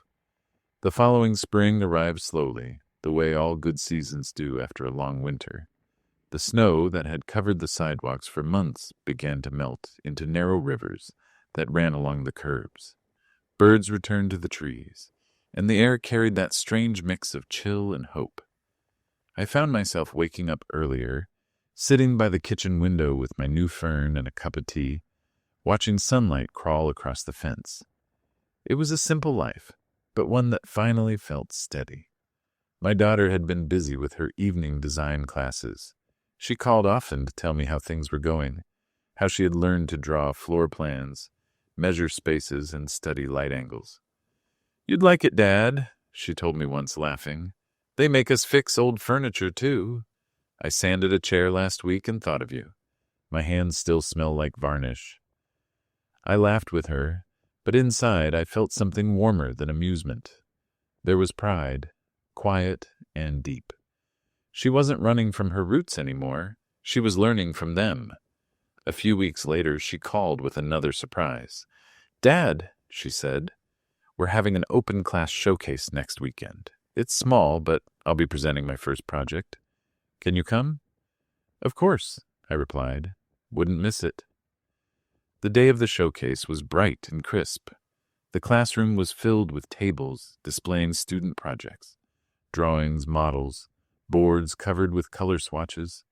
The following spring arrived slowly, the way all good seasons do after a long winter. The snow that had covered the sidewalks for months began to melt into narrow rivers that ran along the curbs. Birds returned to the trees, and the air carried that strange mix of chill and hope. I found myself waking up earlier, sitting by the kitchen window with my new fern and a cup of tea, watching sunlight crawl across the fence. It was a simple life, but one that finally felt steady. My daughter had been busy with her evening design classes. She called often to tell me how things were going, how she had learned to draw floor plans, measure spaces, and study light angles. "You'd like it, Dad," she told me once, laughing. "They make us fix old furniture, too. I sanded a chair last week and thought of you. My hands still smell like varnish." I laughed with her, but inside I felt something warmer than amusement. There was pride, quiet and deep. She wasn't running from her roots anymore. She was learning from them. A few weeks later, she called with another surprise. "Dad," she said, "we're having an open class showcase next weekend. It's small, but I'll be presenting my first project. Can you come?" "Of course," I replied. "Wouldn't miss it." The day of the showcase was bright and crisp. The classroom was filled with tables displaying student projects, drawings, models, boards covered with color swatches.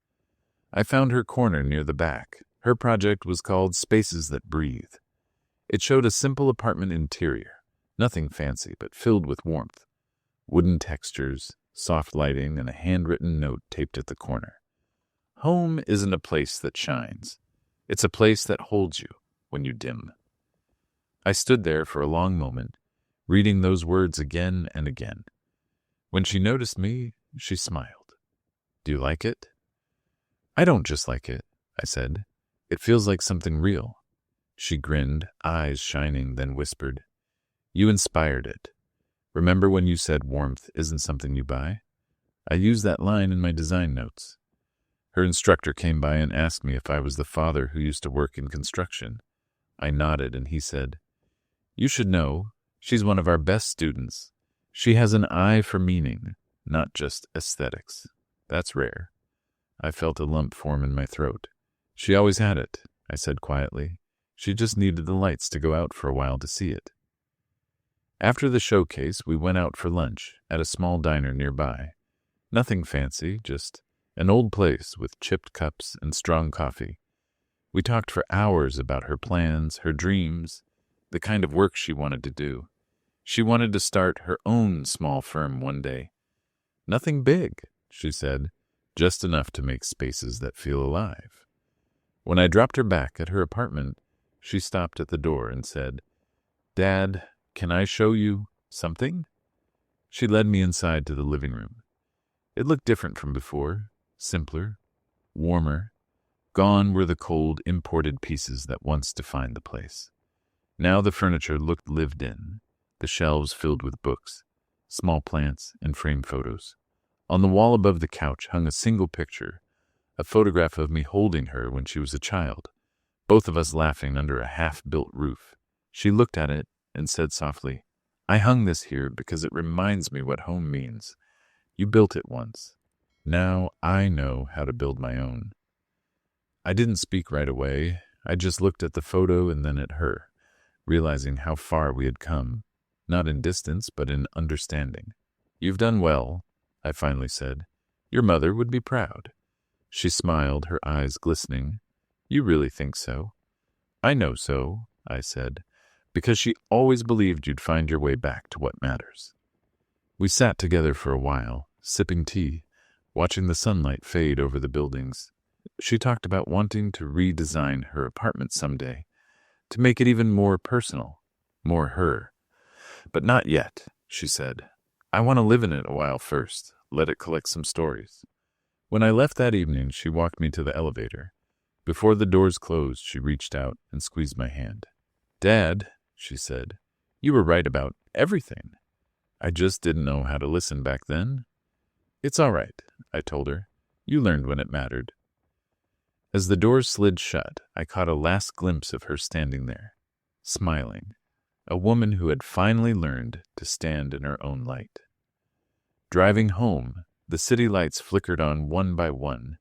I found her corner near the back. Her project was called Spaces That Breathe. It showed a simple apartment interior, nothing fancy, but filled with warmth. Wooden textures, soft lighting, and a handwritten note taped at the corner. Home isn't a place that shines. It's a place that holds you when you dim. I stood there for a long moment, reading those words again and again. When she noticed me, she smiled. "Do you like it?" "I don't just like it," I said. "It feels like something real." She grinned, eyes shining, then whispered, "You inspired it. Remember when you said warmth isn't something you buy? I used that line in my design notes." Her instructor came by and asked me if I was the father who used to work in construction. I nodded, and he said, "You should know, she's one of our best students. She has an eye for meaning, not just aesthetics. That's rare." I felt a lump form in my throat. "She always had it," I said quietly. "She just needed the lights to go out for a while to see it." After the showcase, we went out for lunch at a small diner nearby. Nothing fancy, just an old place with chipped cups and strong coffee. We talked for hours about her plans, her dreams, the kind of work she wanted to do. She wanted to start her own small firm one day. "Nothing big," she said, "just enough to make spaces that feel alive." When I dropped her back at her apartment, She stopped at the door and said, "Dad, can I show you something?" She led me inside to the living room. It looked different from before, simpler, warmer. Gone were the cold, imported pieces that once defined the place. Now the furniture looked lived in, the shelves filled with books, small plants, and framed photos. On the wall above the couch hung a single picture, a photograph of me holding her when she was a child, both of us laughing under a half-built roof. She looked at it and said softly, "I hung this here because it reminds me what home means. You built it once. Now I know how to build my own." I didn't speak right away. I just looked at the photo and then at her, realizing how far we had come, not in distance, but in understanding. "You've done well," I finally said. "Your mother would be proud." She smiled, her eyes glistening. "You really think so?" "I know so," I said, "because she always believed you'd find your way back to what matters." We sat together for a while, sipping tea, watching the sunlight fade over the buildings. She talked about wanting to redesign her apartment someday, to make it even more personal, more her. "But not yet," she said. "I want to live in it a while first, let it collect some stories." When I left that evening, she walked me to the elevator. Before the doors closed, she reached out and squeezed my hand. "Dad," she said, "you were right about everything. I just didn't know how to listen back then." "It's all right," I told her. "You learned when it mattered." As the doors slid shut, I caught a last glimpse of her standing there, smiling, a woman who had finally learned to stand in her own light. Driving home, the city lights flickered on one by one,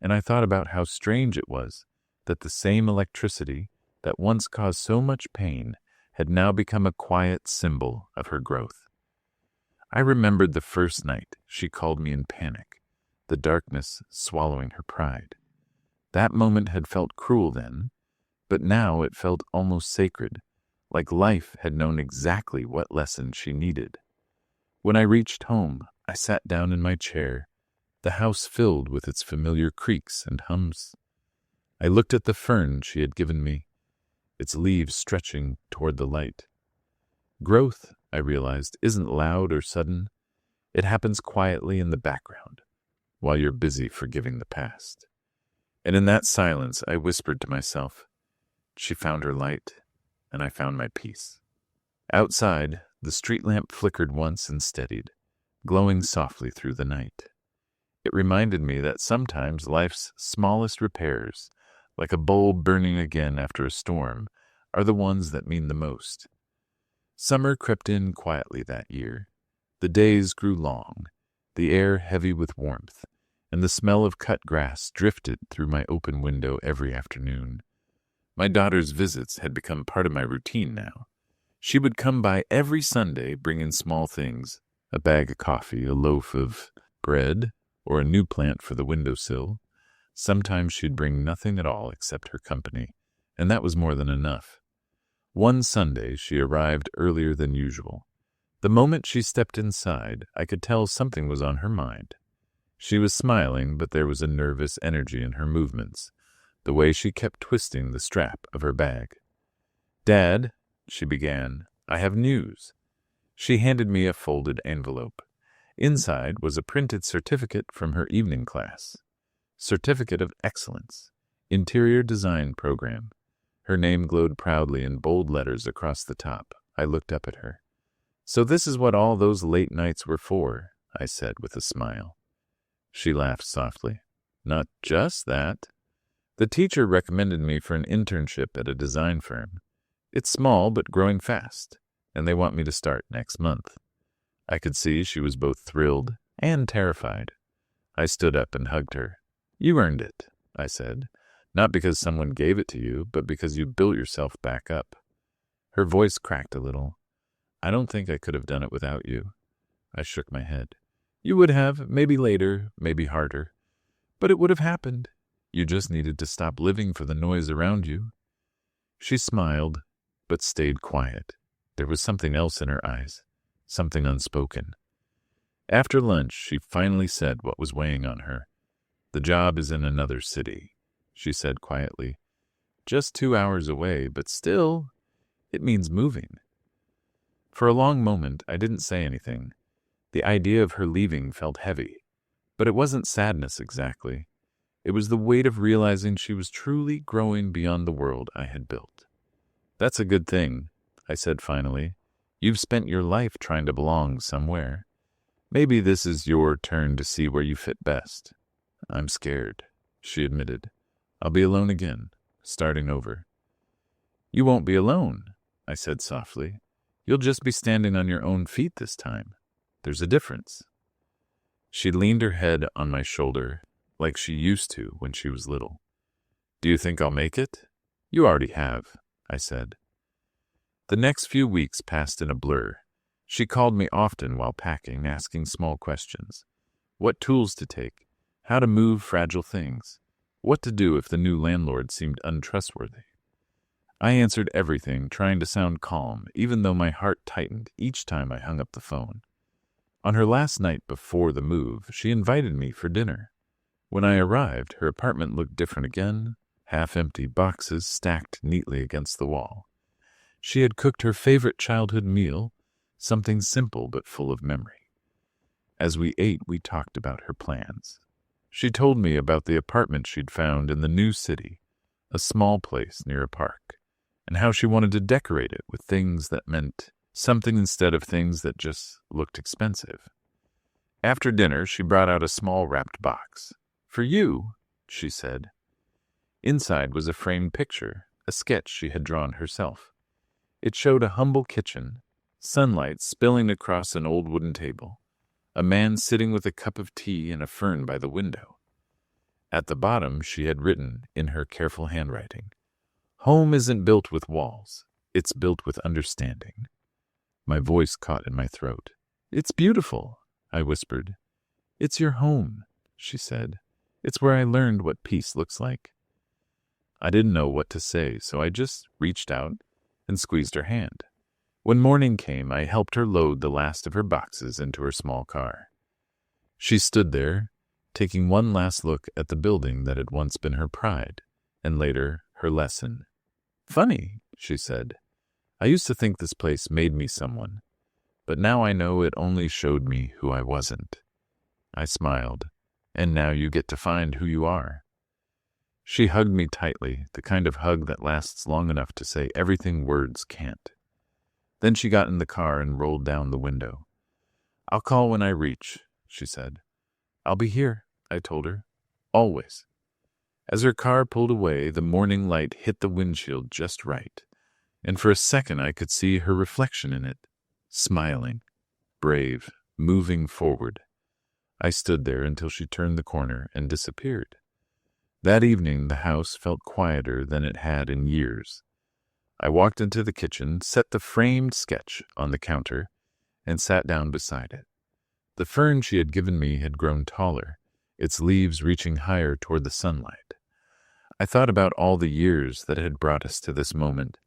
and I thought about how strange it was that the same electricity that once caused so much pain had now become a quiet symbol of her growth. I remembered the first night she called me in panic, the darkness swallowing her pride. That moment had felt cruel then, but now it felt almost sacred, like life had known exactly what lesson she needed. When I reached home, I sat down in my chair, the house filled with its familiar creaks and hums. I looked at the fern she had given me, its leaves stretching toward the light. Growth, I realized, isn't loud or sudden. It happens quietly in the background, while you're busy forgiving the past. And in that silence, I whispered to myself, "She found her light, and I found my peace." Outside, the street lamp flickered once and steadied, glowing softly through the night. It reminded me that sometimes life's smallest repairs, like a bulb burning again after a storm, are the ones that mean the most. Summer crept in quietly that year. The days grew long, the air heavy with warmth, and the smell of cut grass drifted through my open window every afternoon. My daughter's visits had become part of my routine now. She would come by every Sunday, bringing small things, a bag of coffee, a loaf of bread, or a new plant for the windowsill. Sometimes she'd bring nothing at all except her company, and that was more than enough. One Sunday, she arrived earlier than usual. The moment she stepped inside, I could tell something was on her mind. She was smiling, but there was a nervous energy in her movements, the way she kept twisting the strap of her bag. "Dad," she began, "I have news." She handed me a folded envelope. Inside was a printed certificate from her evening class. Certificate of Excellence, Interior Design Program. Her name glowed proudly in bold letters across the top. I looked up at her. "So this is what all those late nights were for," I said with a smile. She laughed softly. "Not just that. The teacher recommended me for an internship at a design firm. It's small but growing fast, and they want me to start next month." I could see she was both thrilled and terrified. I stood up and hugged her. "You earned it," I said, "not because someone gave it to you, but because you built yourself back up." Her voice cracked a little. "I don't think I could have done it without you." I shook my head. "You would have, maybe later, maybe harder. But it would have happened. You just needed to stop living for the noise around you." She smiled, but stayed quiet. There was something else in her eyes, something unspoken. After lunch, she finally said what was weighing on her. "The job is in another city," she said quietly. Just 2 hours away, but still, it means moving. For a long moment, I didn't say anything. The idea of her leaving felt heavy, but it wasn't sadness exactly. It was the weight of realizing she was truly growing beyond the world I had built. That's a good thing, I said finally. You've spent your life trying to belong somewhere. Maybe this is your turn to see where you fit best. I'm scared, she admitted. I'll be alone again, starting over. You won't be alone, I said softly. You'll just be standing on your own feet this time. There's a difference. She leaned her head on my shoulder like she used to when she was little. Do you think I'll make it? You already have, I said. The next few weeks passed in a blur. She called me often while packing, asking small questions. What tools to take, how to move fragile things, what to do if the new landlord seemed untrustworthy. I answered everything, trying to sound calm, even though my heart tightened each time I hung up the phone. On her last night before the move, she invited me for dinner. When I arrived, her apartment looked different again, half-empty boxes stacked neatly against the wall. She had cooked her favorite childhood meal, something simple but full of memory. As we ate, we talked about her plans. She told me about the apartment she'd found in the new city, a small place near a park, and how she wanted to decorate it with things that meant something instead of things that just looked expensive. After dinner, she brought out a small wrapped box. For you, she said. Inside was a framed picture, a sketch she had drawn herself. It showed a humble kitchen, sunlight spilling across an old wooden table, a man sitting with a cup of tea and a fern by the window. At the bottom, she had written, in her careful handwriting, "Home isn't built with walls, it's built with understanding." My voice caught in my throat. "It's beautiful," I whispered. "It's your home," she said. "It's where I learned what peace looks like." I didn't know what to say, so I just reached out and squeezed her hand. When morning came, I helped her load the last of her boxes into her small car. She stood there, taking one last look at the building that had once been her pride, and later her lesson. "Funny," she said. "I used to think this place made me someone, but now I know it only showed me who I wasn't." I smiled. "And now you get to find who you are." She hugged me tightly, the kind of hug that lasts long enough to say everything words can't. Then she got in the car and rolled down the window. "I'll call when I reach," she said. "I'll be here," I told her. "Always." As her car pulled away, the morning light hit the windshield just right, and for a second I could see her reflection in it, smiling, brave, moving forward. I stood there until she turned the corner and disappeared. That evening, the house felt quieter than it had in years. I walked into the kitchen, set the framed sketch on the counter, and sat down beside it. The fern she had given me had grown taller, its leaves reaching higher toward the sunlight. I thought about all the years that had brought us to this moment,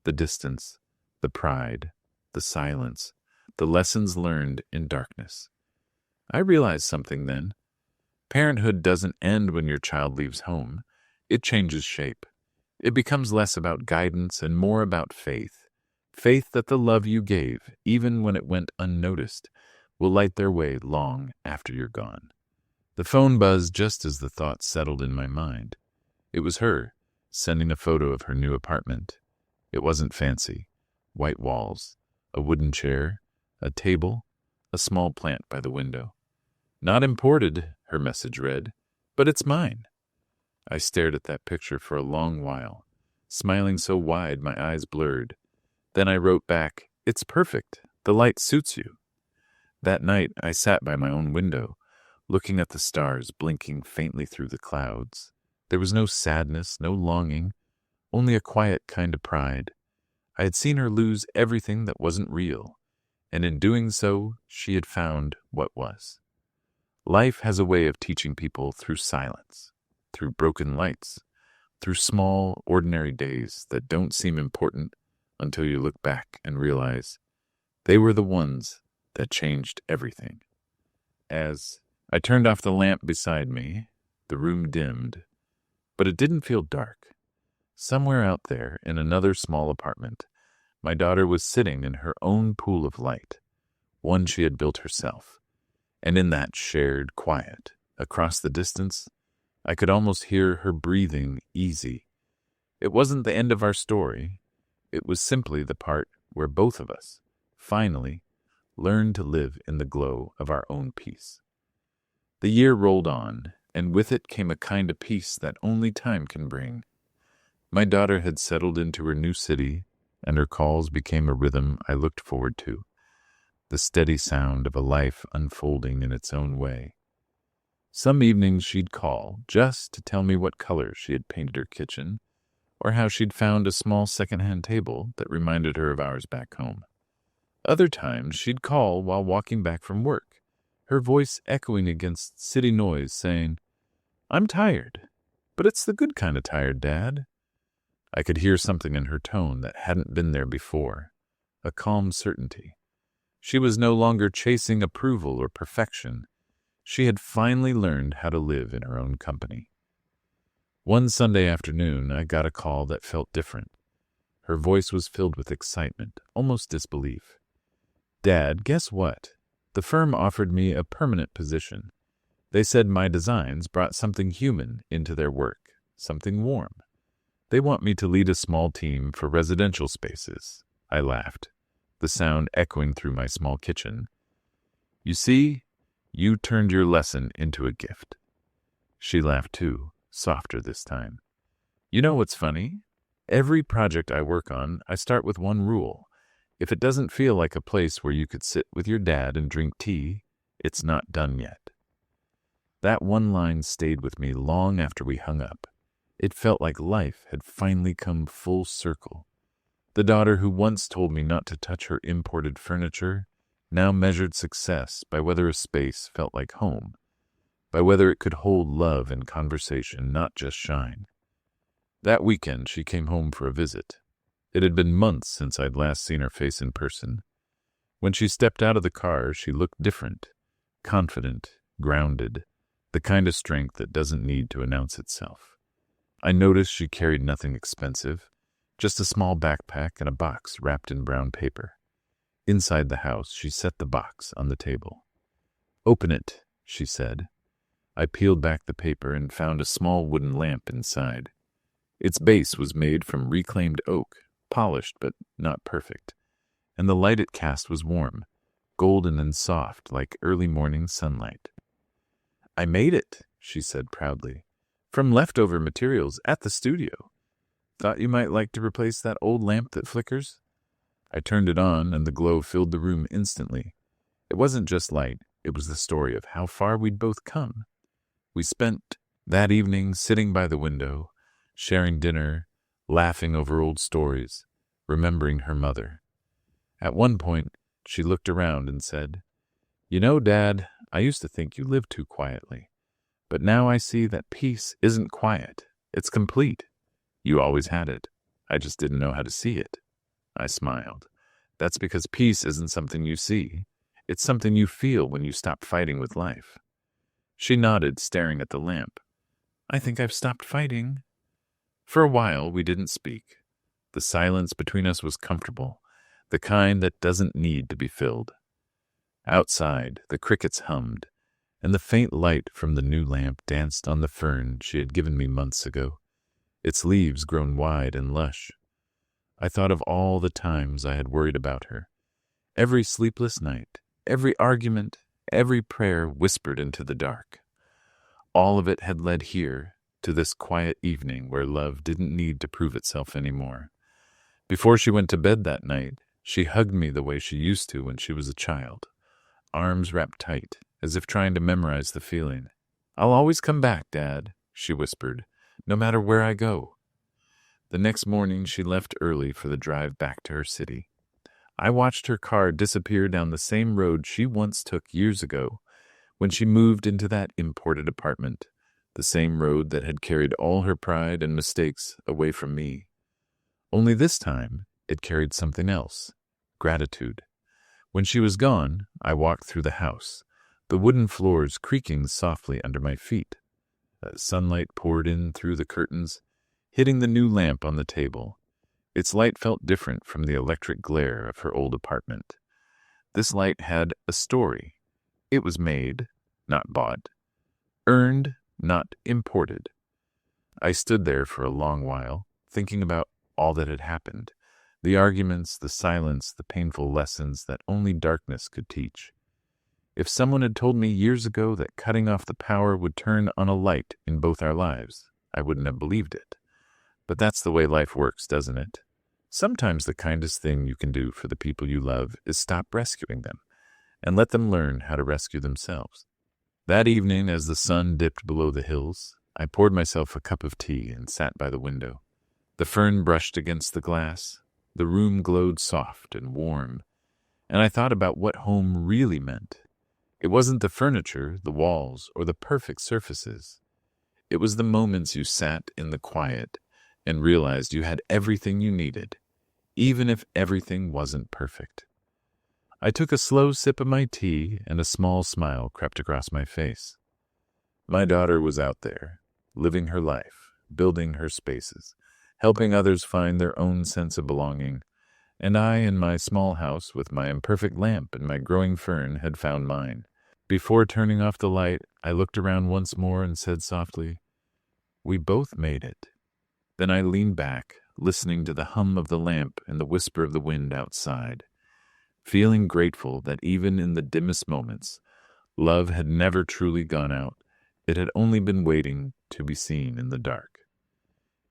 the distance, the pride, the silence, the lessons learned in darkness. I realized something then. Parenthood doesn't end when your child leaves home. It changes shape. It becomes less about guidance and more about faith. Faith that the love you gave, even when it went unnoticed, will light their way long after you're gone. The phone buzzed just as the thought settled in my mind. It was her, sending a photo of her new apartment. It wasn't fancy. White walls, a wooden chair, a table, a small plant by the window. "Not imported," her message read, "but it's mine." I stared at that picture for a long while, smiling so wide my eyes blurred. Then I wrote back, "It's perfect. The light suits you." That night, I sat by my own window, looking at the stars blinking faintly through the clouds. There was no sadness, no longing, only a quiet kind of pride. I had seen her lose everything that wasn't real, and in doing so, she had found what was. Life has a way of teaching people through silence, through broken lights, through small, ordinary days that don't seem important until you look back and realize they were the ones that changed everything. As I turned off the lamp beside me, the room dimmed, but it didn't feel dark. Somewhere out there in another small apartment, my daughter was sitting in her own pool of light, one she had built herself. And in that shared quiet, across the distance, I could almost hear her breathing easy. It wasn't the end of our story. It was simply the part where both of us, finally, learned to live in the glow of our own peace. The year rolled on, and with it came a kind of peace that only time can bring. My daughter had settled into her new city, and her calls became a rhythm I looked forward to, the steady sound of a life unfolding in its own way. Some evenings she'd call just to tell me what color she had painted her kitchen, or how she'd found a small second-hand table that reminded her of ours back home. Other times she'd call while walking back from work, her voice echoing against city noise, saying, "I'm tired, but it's the good kind of tired, Dad." I could hear something in her tone that hadn't been there before, a calm certainty. She was no longer chasing approval or perfection. She had finally learned how to live in her own company. One Sunday afternoon, I got a call that felt different. Her voice was filled with excitement, almost disbelief. "Dad, guess what? The firm offered me a permanent position. They said my designs brought something human into their work, something warm. They want me to lead a small team for residential spaces." I laughed, the sound echoing through my small kitchen. "You see, you turned your lesson into a gift." She laughed too, softer this time. "You know what's funny? Every project I work on, I start with one rule. If it doesn't feel like a place where you could sit with your dad and drink tea, it's not done yet." That one line stayed with me long after we hung up. It felt like life had finally come full circle. The daughter who once told me not to touch her imported furniture now measured success by whether a space felt like home, by whether it could hold love and conversation, not just shine. That weekend she came home for a visit. It had been months since I'd last seen her face in person. When she stepped out of the car, she looked different, confident, grounded, the kind of strength that doesn't need to announce itself. I noticed she carried nothing expensive, just a small backpack and a box wrapped in brown paper. Inside the house, she set the box on the table. "Open it," she said. I peeled back the paper and found a small wooden lamp inside. Its base was made from reclaimed oak, polished but not perfect, and the light it cast was warm, golden and soft like early morning sunlight. "I made it," she said proudly, "from leftover materials at the studio. Thought you might like to replace that old lamp that flickers?" I turned it on, and the glow filled the room instantly. It wasn't just light, it was the story of how far we'd both come. We spent that evening sitting by the window, sharing dinner, laughing over old stories, remembering her mother. At one point, she looked around and said, "You know, Dad, I used to think you lived too quietly. But now I see that peace isn't quiet. It's complete. You always had it. I just didn't know how to see it." I smiled. "That's because peace isn't something you see. It's something you feel when you stop fighting with life." She nodded, staring at the lamp. "I think I've stopped fighting." For a while, we didn't speak. The silence between us was comfortable, the kind that doesn't need to be filled. Outside, the crickets hummed, and the faint light from the new lamp danced on the fern she had given me months ago, its leaves grown wide and lush. I thought of all the times I had worried about her. Every sleepless night, every argument, every prayer whispered into the dark. All of it had led here, to this quiet evening where love didn't need to prove itself anymore. Before she went to bed that night, she hugged me the way she used to when she was a child, arms wrapped tight, as if trying to memorize the feeling. "I'll always come back, Dad," she whispered, "no matter where I go." The next morning, she left early for the drive back to her city. I watched her car disappear down the same road she once took years ago when she moved into that imported apartment, the same road that had carried all her pride and mistakes away from me. Only this time, it carried something else, gratitude. When she was gone, I walked through the house, the wooden floors creaking softly under my feet. Sunlight poured in through the curtains, hitting the new lamp on the table. Its light felt different from the electric glare of her old apartment. This light had a story. It was made, not bought. Earned, not imported. I stood there for a long while, thinking about all that had happened. The arguments, the silence, the painful lessons that only darkness could teach. If someone had told me years ago that cutting off the power would turn on a light in both our lives, I wouldn't have believed it. But that's the way life works, doesn't it? Sometimes the kindest thing you can do for the people you love is stop rescuing them and let them learn how to rescue themselves. That evening, as the sun dipped below the hills, I poured myself a cup of tea and sat by the window. The fern brushed against the glass. The room glowed soft and warm, and I thought about what home really meant. It wasn't the furniture, the walls, or the perfect surfaces. It was the moments you sat in the quiet and realized you had everything you needed, even if everything wasn't perfect. I took a slow sip of my tea, and a small smile crept across my face. My daughter was out there, living her life, building her spaces, helping others find their own sense of belonging, and I, in my small house with my imperfect lamp and my growing fern, had found mine. Before turning off the light, I looked around once more and said softly, "We both made it." Then I leaned back, listening to the hum of the lamp and the whisper of the wind outside, feeling grateful that even in the dimmest moments, love had never truly gone out. It had only been waiting to be seen in the dark.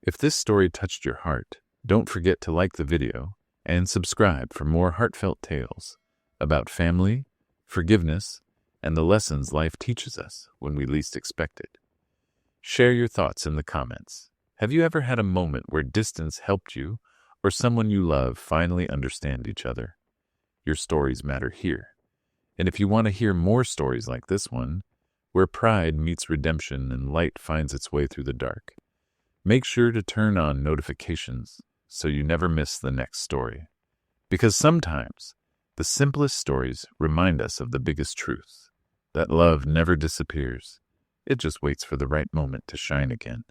If this story touched your heart, don't forget to like the video and subscribe for more heartfelt tales about family, forgiveness, and the lessons life teaches us when we least expect it. Share your thoughts in the comments. Have you ever had a moment where distance helped you or someone you love finally understand each other? Your stories matter here. And if you want to hear more stories like this one, where pride meets redemption and light finds its way through the dark, make sure to turn on notifications so you never miss the next story. Because sometimes the simplest stories remind us of the biggest truths, that love never disappears. It just waits for the right moment to shine again.